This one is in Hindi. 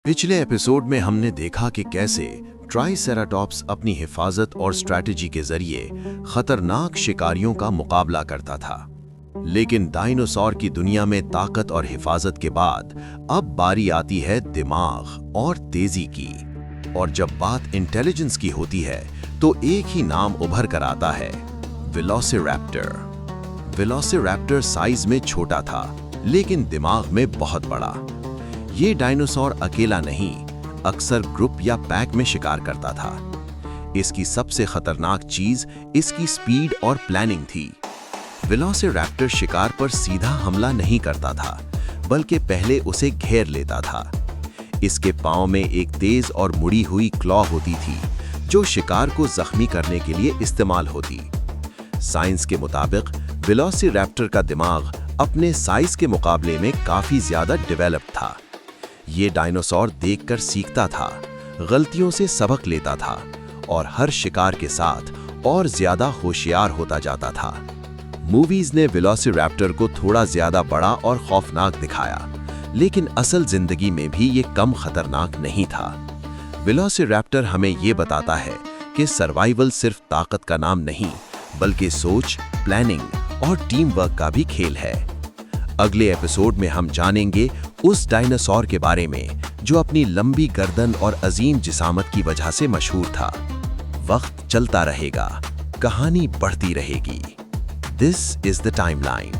पिछले एपिसोड में हमने देखा कि कैसे ट्राइसेराटॉप्स अपनी हिफाजत और स्ट्रैटेजी के जरिए खतरनाक शिकारियों का मुकाबला करता था। लेकिन डायनासोर की दुनिया में ताकत और हिफाजत के बाद अब बारी आती है दिमाग और तेजी की। और जब बात इंटेलिजेंस की होती है तो एक ही नाम उभर कर आता है, वेलोसिरैप्टर। वेलोसिरैप्टर साइज में छोटा था लेकिन दिमाग में बहुत बड़ा। ये डायनासोर अकेला नहीं, अक्सर ग्रुप या पैक में शिकार करता था। इसकी सबसे खतरनाक चीज इसकी स्पीड और प्लानिंग थी। वेलोसिरैप्टर शिकार पर सीधा हमला नहीं करता था, बल्कि पहले उसे घेर लेता था। इसके पांव में एक तेज और मुड़ी हुई क्लॉ होती थी, जो शिकार को जख्मी करने के लिए इस्तेमाल होती। साइंस के मुताबिक वेलोसिरैप्टर का दिमाग अपने साइज के मुकाबले में काफी ज्यादा डेवलप्ड था। ये डायनासोर देखकर सीखता था, गलतियों से सबक लेता था और हर शिकार के साथ और ज्यादा होशियार होता जाता था। मूवीज ने वेलोसिरैप्टर को थोड़ा ज्यादा बड़ा और खौफनाक दिखाया, लेकिन असल जिंदगी में भी ये कम खतरनाक नहीं था। वेलोसिरैप्टर हमें ये बताता है कि सर्वाइवल सिर्फ ताकत का नाम नहीं, बल्कि सोच, प्लानिंग और टीम वर्क का भी खेल है। अगले एपिसोड में हम जानेंगे उस डायनासोर के बारे में जो अपनी लंबी गर्दन और अजीम जिसामत की वजह से मशहूर था। वक्त चलता रहेगा, कहानी बढ़ती रहेगी। This is the timeline.